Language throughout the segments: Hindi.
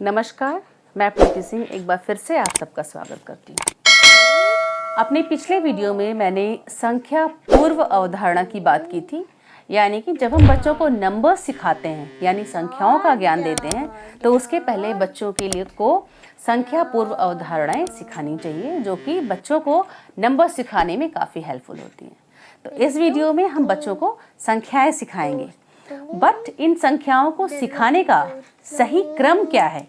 नमस्कार, मैं प्रीति सिंह एक बार फिर से आप सबका स्वागत करती हूँ। अपने पिछले वीडियो में मैंने संख्या पूर्व अवधारणा की बात की थी, यानी कि जब हम बच्चों को नंबर सिखाते हैं यानी संख्याओं का ज्ञान देते हैं तो उसके पहले बच्चों के लिए को संख्या पूर्व अवधारणाएं सिखानी चाहिए, जो कि बच्चों को नंबर सिखाने में काफ़ी हेल्पफुल होती हैं। तो इस वीडियो में हम बच्चों को संख्याएं सिखाएंगे, बट इन संख्याओं को सिखाने का सही क्रम क्या है।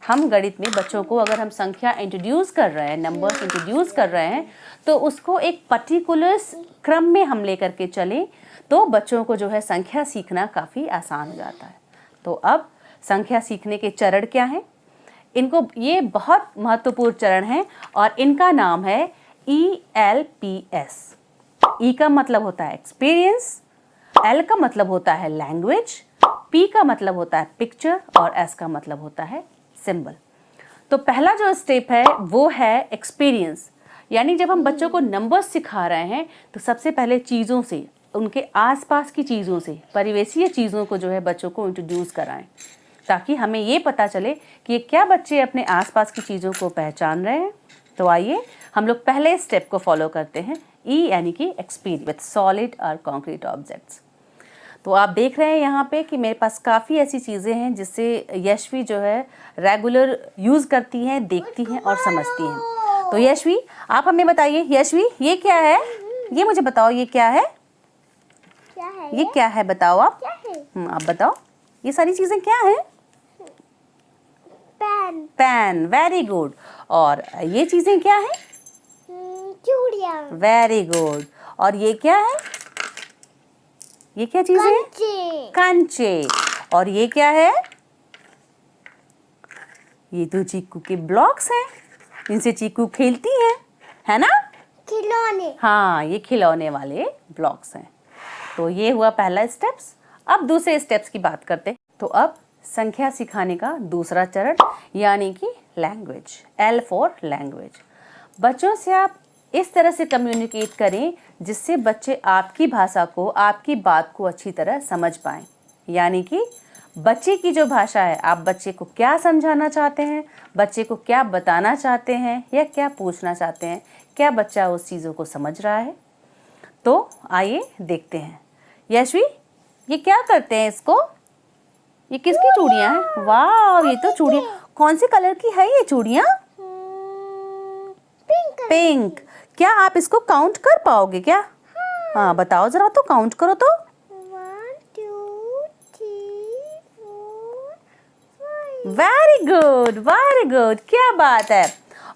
हम गणित में बच्चों को अगर हम संख्या इंट्रोड्यूस कर रहे हैं, नंबर्स इंट्रोड्यूस कर रहे हैं, तो उसको एक पर्टिकुलर क्रम में हम लेकर के चलें तो बच्चों को जो है संख्या सीखना काफ़ी आसान हो जाता है। तो अब संख्या सीखने के चरण क्या हैं, इनको ये बहुत महत्वपूर्ण चरण हैं और इनका नाम है ELPS। ई का मतलब होता है एक्सपीरियंस, L का मतलब होता है लैंग्वेज, P का मतलब होता है पिक्चर और S का मतलब होता है सिंबल। तो पहला जो स्टेप है वो है एक्सपीरियंस, यानी जब हम बच्चों को नंबर्स सिखा रहे हैं तो सबसे पहले चीज़ों से, उनके आसपास की चीज़ों से, परिवेशीय चीज़ों को जो है बच्चों को इंट्रोड्यूस कराएं, ताकि हमें ये पता चले कि ये क्या बच्चे अपने आसपास की चीज़ों को पहचान रहे हैं। तो आइए हम लोग पहले स्टेप को फॉलो करते हैं, E यानी कि एक्सपीरियंस विथ सॉलिड और कॉन्क्रीट ऑब्जेक्ट्स। तो आप देख रहे हैं यहाँ पे कि मेरे पास काफ़ी ऐसी चीज़ें हैं जिससे यशवी जो है रेगुलर यूज़ करती हैं, देखती हैं और समझती हैं। तो यशवी आप हमें बताइए, यशवी ये क्या है, ये मुझे बताओ, ये क्या है, ये क्या है बताओ आप। आप बताओ ये सारी चीज़ें क्या हैं। Pen, very good. और ये चीज़ें क्या हैं, चूड़ियाँ, वेरी गुड। और ये क्या है, ये क्या चीज़ है, कंचे। और ये क्या है, ये तो चीकू के ब्लॉक्स हैं, इनसे चीकू खेलती है ना, खिलौने। हाँ, ये खिलौने वाले ब्लॉक्स हैं। तो ये हुआ पहला स्टेप्स। अब दूसरे स्टेप्स की बात करते हैं। तो अब संख्या सिखाने का दूसरा चरण यानी कि लैंग्वेज, L फॉर लैंग्वेज। बच्चों से आप इस तरह से कम्युनिकेट करें जिससे बच्चे आपकी भाषा को, आपकी बात को अच्छी तरह समझ पाएं। यानी कि बच्चे की जो भाषा है, आप बच्चे को क्या समझाना चाहते हैं, बच्चे को क्या बताना चाहते हैं या क्या पूछना चाहते हैं, क्या बच्चा उस चीज़ों को समझ रहा है। तो आइए देखते हैं। यशवी ये क्या करते हैं, इसको, ये किसकी चूड़ियाँ हैं, वाह ये तो चूड़ियाँ, कौन से कलर की है ये चूड़ियाँ, पिंक। क्या आप इसको काउंट कर पाओगे क्या, हाँ बताओ जरा, तो काउंट करो तो। 1 2 3 4 5। वेरी गुड, वेरी गुड, क्या बात है।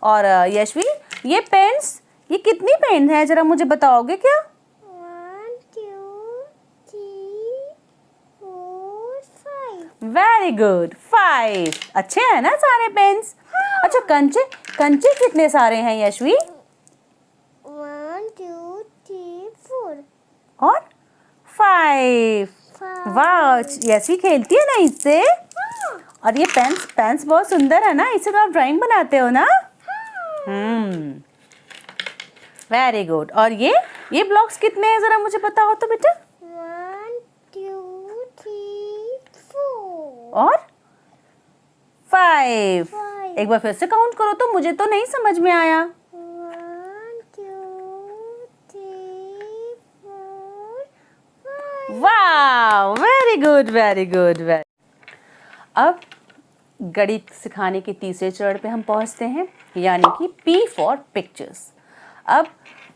और यशवी ये पेन्स, ये कितनी पेन है जरा मुझे बताओगे क्या। 1 2 3 4 5। Very good, 5। अच्छे हैं ना सारे पेन्स। अच्छा कंचे, कंचे कितने सारे हैं यशवी। 1 2 3 4 और 5। वाह, यशवी खेलती है ना इससे। और ये पेन्स, पेन्स बहुत सुंदर है ना, इससे तो आप ड्राइंग बनाते हो ना। Very good. और ये ब्लॉक्स कितने हैं जरा मुझे बताओ तो बेटा। 1 2 3 4 और 5। 5। एक बार फिर से काउंट करो तो, मुझे तो नहीं समझ में आया। 1 2 3 4 5। वाह, very good, very good, very. अब गणित सिखाने के तीसरे चरण पे हम पहुंचते हैं, यानी कि P फॉर पिक्चर्स। अब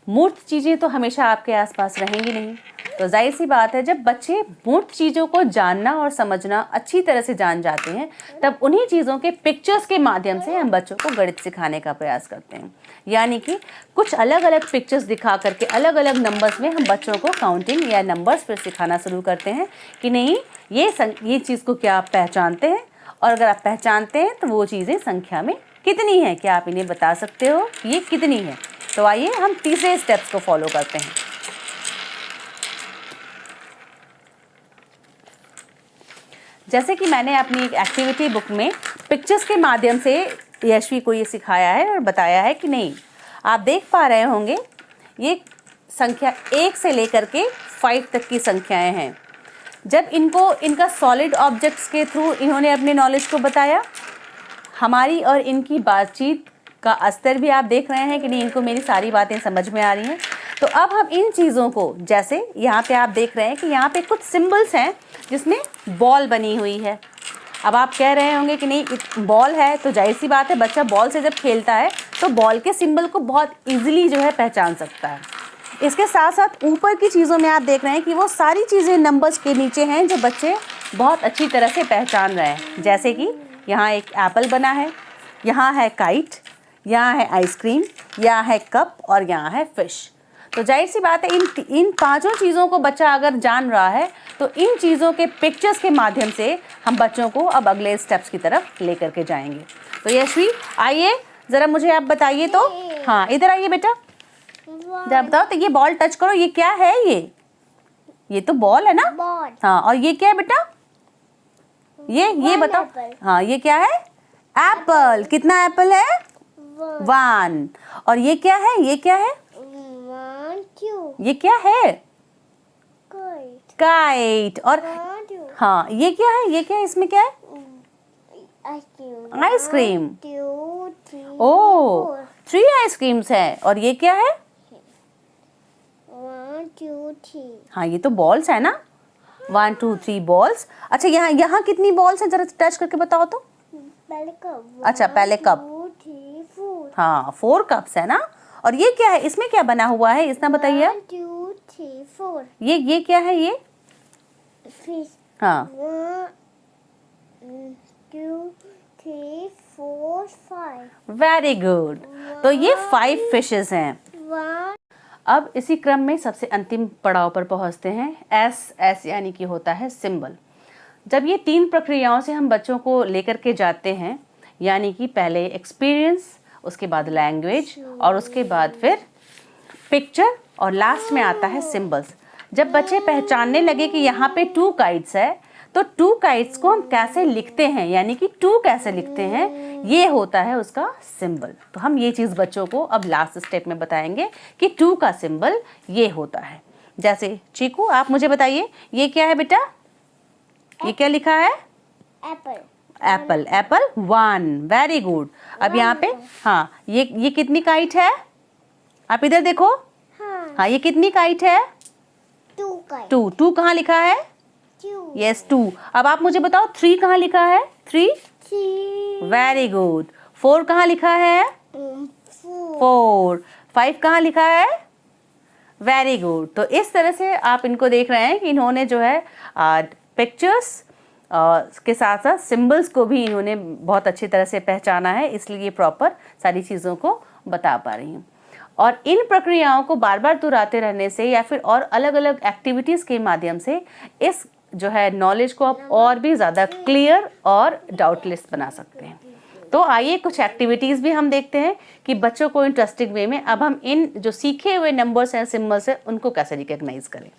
मूर्त चीज़ें तो हमेशा आपके आसपास रहेंगी नहीं, तो जाहिर सी बात है जब बच्चे मूर्त चीज़ों को जानना और समझना अच्छी तरह से जान जाते हैं, तब उन्हीं चीज़ों के पिक्चर्स के माध्यम से हम बच्चों को गणित सिखाने का प्रयास करते हैं। यानी कि कुछ अलग अलग पिक्चर्स दिखा करके अलग अलग नंबर्स में हम बच्चों को काउंटिंग या नंबर्स फिर सिखाना शुरू करते हैं कि नहीं ये चीज़ को क्या आप पहचानते हैं, और अगर आप पहचानते हैं तो वो चीज़ें संख्या में कितनी हैं, क्या आप इन्हें बता सकते हो ये कितनी है। तो आइए हम तीसरे स्टेप्स को फॉलो करते हैं। जैसे कि मैंने अपनी एक एक्टिविटी बुक में पिक्चर्स के माध्यम से यशवी को ये सिखाया है और बताया है कि नहीं, आप देख पा रहे होंगे ये संख्या 1 से लेकर के 5 तक की संख्याएं हैं। जब इनको इनका सॉलिड ऑब्जेक्ट्स के थ्रू इन्होंने अपने नॉलेज को बताया हमारी और इनकी बातचीत का स्तर भी आप देख रहे हैं कि नहीं, इनको मेरी सारी बातें समझ में आ रही हैं। तो अब हम इन चीज़ों को, जैसे यहाँ पे आप देख रहे हैं कि यहाँ पे कुछ सिंबल्स हैं जिसमें बॉल बनी हुई है। अब आप कह रहे होंगे कि नहीं बॉल है तो जाहिर सी बात है बच्चा बॉल से जब खेलता है तो बॉल के सिंबल को बहुत ईजिली जो है पहचान सकता है। इसके साथ साथ ऊपर की चीज़ों में आप देख रहे हैं कि वो सारी चीज़ें नंबर्स के नीचे हैं जो बच्चे बहुत अच्छी तरह से पहचान रहे हैं। जैसे कि यहाँ एक एप्पल बना है, यहाँ है काइट, यहाँ है आइसक्रीम, यहाँ है कप और यहाँ है फिश। तो जाहिर सी बात है इन पांचों चीज़ों को बच्चा अगर जान रहा है तो इन चीज़ों के पिक्चर्स के माध्यम से हम बच्चों को अब अगले स्टेप्स की तरफ लेकर के जाएंगे। तो यशवी आइए ज़रा मुझे आप बताइए तो। हाँ इधर आइए बेटा, जरा बताओ तो ये बॉल टच करो, ये क्या है? ये तो बॉल है ना? बॉल। हाँ और ये क्या है बेटा? ये बताओ। हाँ ये क्या है? एप्पल। कितना एप्पल है? 1। और ये क्या है? ये क्या है? 1 2 ये क्या है? काइट। काइट। और हाँ ये क्या है? ये क्या है? इसमें क्या है? आइसक्रीम। आइसक्रीम। 2 3 ओह 3 आइसक्रीम्स है। और ये क्या है? 1 2 3। हाँ ये तो बॉल्स है ना, 1 2 3 बॉल्स। अच्छा यहाँ कितनी बॉल्स हैं जरा टच करके बताओ तो। पहले कप। अच्छा पहले कप। 2 3 4। हाँ 4 कप्स है ना। और ये क्या है? इसमें क्या बना हुआ है इतना बताइए। 1 2 3 4। ये क्या है? ये फिश। हाँ 1 2 3 4 5। Very good. तो ये 5 फिशेस हैं। 1 अब इसी क्रम में सबसे अंतिम पड़ाव पर पहुंचते हैं, एस यानी कि होता है सिंबल। जब ये 3 प्रक्रियाओं से हम बच्चों को लेकर के जाते हैं, यानी कि पहले एक्सपीरियंस, उसके बाद लैंग्वेज और उसके बाद फिर पिक्चर और लास्ट में आता है सिंबल्स। जब बच्चे पहचानने लगे कि यहाँ पे 2 काइट्स है तो 2 काइट्स को हम कैसे लिखते हैं, यानी कि 2 कैसे लिखते हैं, ये होता है उसका सिंबल। तो हम ये चीज़ बच्चों को अब लास्ट स्टेप में बताएंगे कि 2 का सिंबल ये होता है। जैसे चीकू आप मुझे बताइए ये क्या है बेटा? ये क्या लिखा है? Apple. Apple. Apple 1। Very good. अब यहाँ पे हाँ ये कितनी काइट है? आप इधर देखो। हाँ ये कितनी काइट है? 2 काइट। 2 कहाँ लिखा है? 2 यस 2। अब आप मुझे बताओ 3 कहाँ लिखा है? 3। 3 वेरी गुड। 4 कहाँ लिखा है? 4। 5 कहाँ लिखा है? Very good. तो इस तरह से आप इनको देख रहे हैं कि इन्होंने जो है पिक्चर्स के साथ साथ सिंबल्स को भी इन्होंने बहुत अच्छी तरह से पहचाना है, इसलिए प्रॉपर सारी चीज़ों को बता पा रही हूँ। और इन प्रक्रियाओं को बार बार दोहराते रहने से या फिर और अलग अलग एक्टिविटीज़ के माध्यम से इस जो है नॉलेज को आप और भी ज़्यादा क्लियर और डाउटलेस बना सकते हैं। तो आइए कुछ एक्टिविटीज़ भी हम देखते हैं कि बच्चों को इंटरेस्टिंग वे में अब हम इन जो सीखे हुए नंबर्स हैं, सिंबल्स हैं, उनको कैसे रिकग्नाइज करें।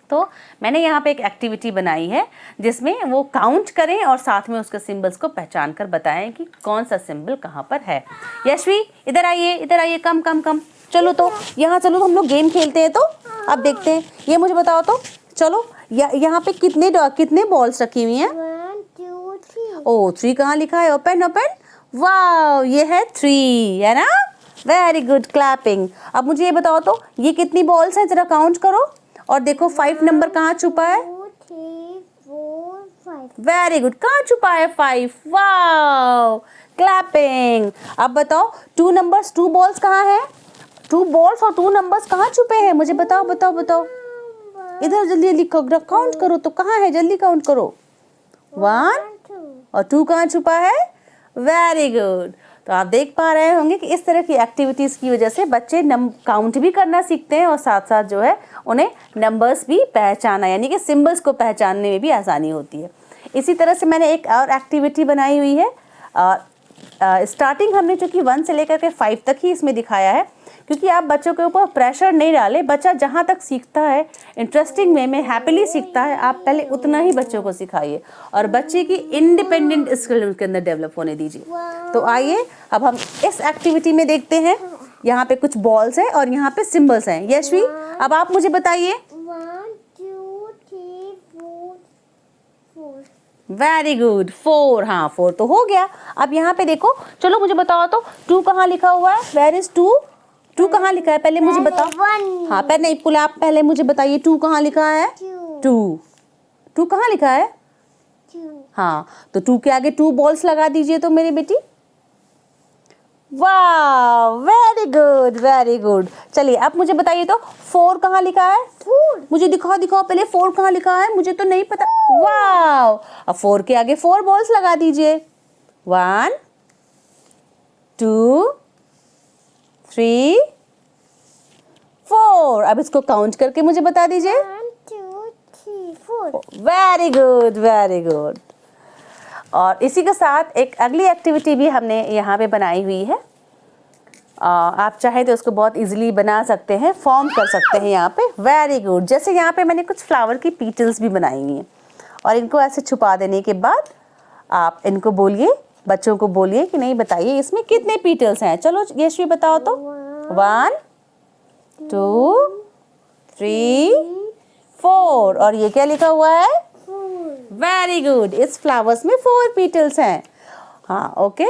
तो मैंने यहाँ पे एक एक्टिविटी बनाई है जिसमें वो काउंट करें और साथ में उसके सिंबल्स को पहचान कर बताएं कि कौन सा सिंबल कहाँ पर है। यशवी इधर आइए, कम कम कम चलो, तो यहाँ चलो, हम लोग गेम खेलते हैं। तो अब देखते हैं, ये मुझे बताओ तो। चलो यहाँ पे कितने बॉल्स रखी हुई हैं? 1 2 3। ओ 3 कहाँ लिखा है? ओपन। वाह ये है 3 है ना। Very good, clapping. अब मुझे ये बताओ तो ये कितनी बॉल्स हैं, जरा काउंट करो और देखो 5 नंबर कहाँ छुपा है? 2 3 4 5। वेरी गुड, कहाँ छुपा है? 5। Wow, clapping. अब बताओ 2 बॉल्स कहाँ है? 2 बॉल्स और 2 नंबर्स कहाँ छुपे हैं? मुझे बताओ। इधर जल्दी काउंट करो तो, कहाँ है? जल्दी काउंट करो। 1 और 2 कहाँ छुपा है? Very good. तो आप देख पा रहे होंगे कि इस तरह की एक्टिविटीज़ की वजह से बच्चे काउंट भी करना सीखते हैं और साथ साथ जो है उन्हें नंबर्स भी पहचाना, यानी कि सिंबल्स को पहचानने में भी आसानी होती है। इसी तरह से मैंने एक और एक्टिविटी बनाई हुई है। स्टार्टिंग हमने चूँकि 1 से लेकर के 5 तक ही इसमें दिखाया है, क्योंकि आप बच्चों के ऊपर प्रेशर नहीं डालें। बच्चा जहाँ तक सीखता है, इंटरेस्टिंग वे में हैप्पीली सीखता है, आप पहले उतना ही बच्चों को सिखाइए और बच्चे की इंडिपेंडेंट स्किल उनके अंदर डेवलप होने दीजिए। तो आइए अब हम इस एक्टिविटी में देखते हैं। यहाँ पे कुछ बॉल्स हैं और यहाँ पे सिंबल्स हैं। यशवी अब आप मुझे बताइए। 1 2 3 4 4। Very good 4। हाँ 4 तो हो गया। अब यहाँ पे देखो, चलो मुझे बताओ तो 2 कहाँ लिखा हुआ है? Where is 2? 2 कहाँ लिखा है पहले मुझे बताओ। 1 हाँ पहले नहीं, पुल आप पहले मुझे बताइए 2 कहाँ लिखा है? 2 2 कहाँ लिखा है? 2 हाँ तो 2 के आगे 2 बॉल्स लगा दीजिए तो मेरी बेटी। वाह वेरी गुड वेरी गुड। चलिए अब मुझे बताइए तो 4 कहाँ लिखा है? 4 मुझे दिखाओ दिखाओ पहले 4 कहाँ लिखा है, मुझे तो नहीं पता। वाह, अब 4 के आगे 4 बॉल्स लगा दीजिए। 1 2 3 4। अब इसको काउंट करके मुझे बता दीजिए। 1 2 3 4 वेरी गुड वेरी गुड। और इसी के साथ एक अगली एक्टिविटी भी हमने यहाँ पे बनाई हुई है। आप चाहे तो उसको बहुत इजीली बना सकते हैं, फॉर्म कर सकते हैं यहाँ पे। Very good. जैसे यहाँ पे मैंने कुछ फ्लावर की पीटल्स भी बनाई हुई हैं और इनको ऐसे छुपा देने के बाद आप इनको बोलिए, बच्चों को बोलिए कि नहीं बताइए इसमें कितने पीटल्स हैं। चलो यशवी बताओ तो। 1 2 3 4। और ये क्या लिखा हुआ है? 4 वेरी गुड। इस फ्लावर्स में 4 पीटल्स हैं। हाँ ओके,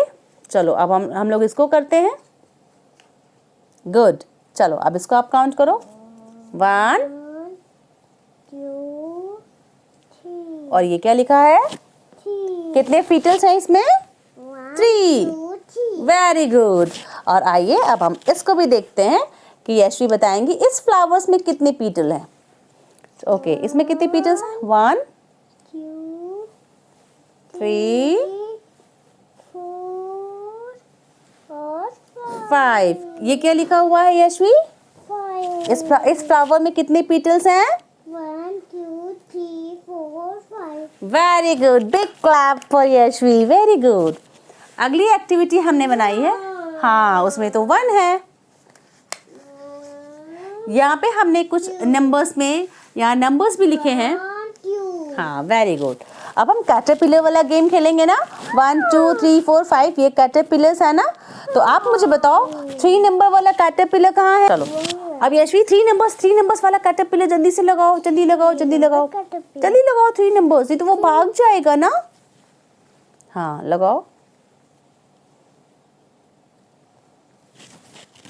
चलो अब हम लोग इसको करते हैं। गुड। चलो अब इसको आप काउंट करो। 1 2 3 और ये क्या लिखा है? 3 कितने पीटल्स हैं इसमें? 3। 2 3 वेरी गुड। और आइए अब हम इसको भी देखते हैं कि यशवी बताएंगी इस फ्लावर्स में कितने पीटल हैं। ओके, इसमें कितने पीटल्स हैं? 1 2 3 4 और 5। ये क्या लिखा हुआ है यशवी? 5 इस फ्लावर में कितने पीटल्स हैं? 1 2 3 4 5 very good. Big clap for Yashvi. Very good. अगली एक्टिविटी हमने बनाई है। हाँ उसमें तो 1 है। यहाँ पे हमने कुछ नंबर्स में यहाँ नंबर्स भी लिखे हैं। 1 2 हाँ वेरी गुड। अब हम कैटरपिलर वाला गेम खेलेंगे ना। 1 2 3 4 5 ये कैटरपिलर्स है ना। तो आप मुझे बताओ 3 नंबर वाला कैटरपिलर कहाँ है? चलो अब यशवी 3 नंबर्स वाला कैटरपिलर जल्दी से लगाओ, जल्दी लगाओ, जल्दी लगाओ, जल्दी लगाओ 3 नंबर्स, नहीं तो वो भाग जाएगा ना। हाँ लगाओ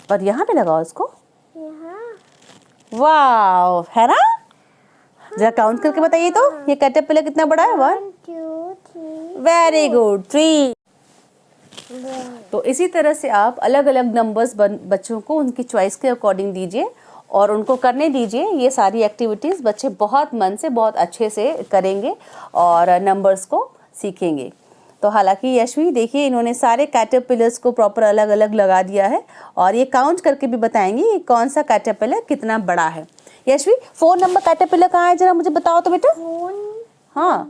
और यहाँ पे लगाओ इसको। यहाँ वाव, है ना? जरा काउंट करके बताइए तो ये कैटरपिलर कितना बड़ा है? 1 1 2 3 वेरी गुड 3। तो इसी तरह से आप अलग अलग नंबर्स बच्चों को उनकी चॉइस के अकॉर्डिंग दीजिए और उनको करने दीजिए। ये सारी एक्टिविटीज़ बच्चे बहुत मन से बहुत अच्छे से करेंगे और नंबर्स को सीखेंगे। तो हालांकि यशवी देखिए इन्होंने सारे कैटरपिलर्स को प्रॉपर अलग अलग लगा दिया है और ये काउंट करके भी बताएंगे कि कौन सा कैटरपिलर कितना बड़ा है। यशवी 4 नंबर कैटरपिलर कहाँ है जरा मुझे बताओ तो बेटा। हाँ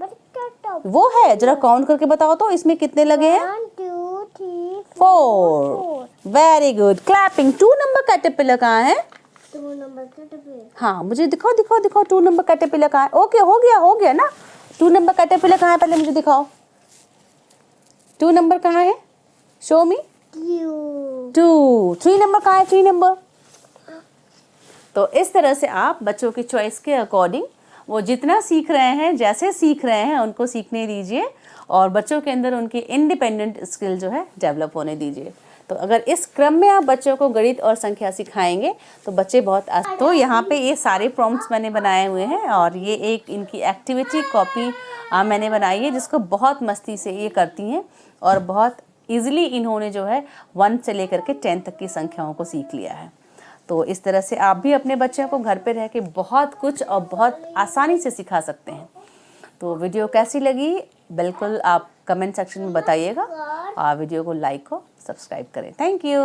वो है, जरा काउंट करके बताओ तो इसमें कितने लगे हैं? 1 2 3 4। Very good. Clapping. 2 number caterpillar कहाँ है? 2 नंबर कैटरपिलर हाँ मुझे दिखाओ दिखाओ दिखाओ 2 नंबर कैटरपिलर कहाँ है? ओके हो गया ना। 2 नंबर कैटरपिलर कहाँ है पहले मुझे दिखाओ। 2 नंबर कहाँ है? शो मी। 2। 3 नंबर कहाँ है? 3 नंबर। तो इस तरह से आप बच्चों की चॉइस के अकॉर्डिंग वो जितना सीख रहे हैं, जैसे सीख रहे हैं उनको सीखने दीजिए और बच्चों के अंदर उनकी इंडिपेंडेंट स्किल जो है डेवलप होने दीजिए। तो अगर इस क्रम में आप बच्चों को गणित और संख्या सिखाएंगे तो बच्चे बहुत तो यहाँ पे ये सारे प्रॉम्प्ट्स मैंने बनाए हुए हैं और ये एक इनकी एक्टिविटी कॉपी मैंने बनाई है जिसको बहुत मस्ती से ये करती हैं और बहुत ईजिली इन्होंने जो है 1 से लेकर के 10 तक की संख्याओं को सीख लिया है। तो इस तरह से आप भी अपने बच्चों को घर पे रह के बहुत कुछ और बहुत आसानी से सिखा सकते हैं। तो वीडियो कैसी लगी बिल्कुल आप कमेंट सेक्शन में बताइएगा और वीडियो को लाइक और सब्सक्राइब करें। Thank you.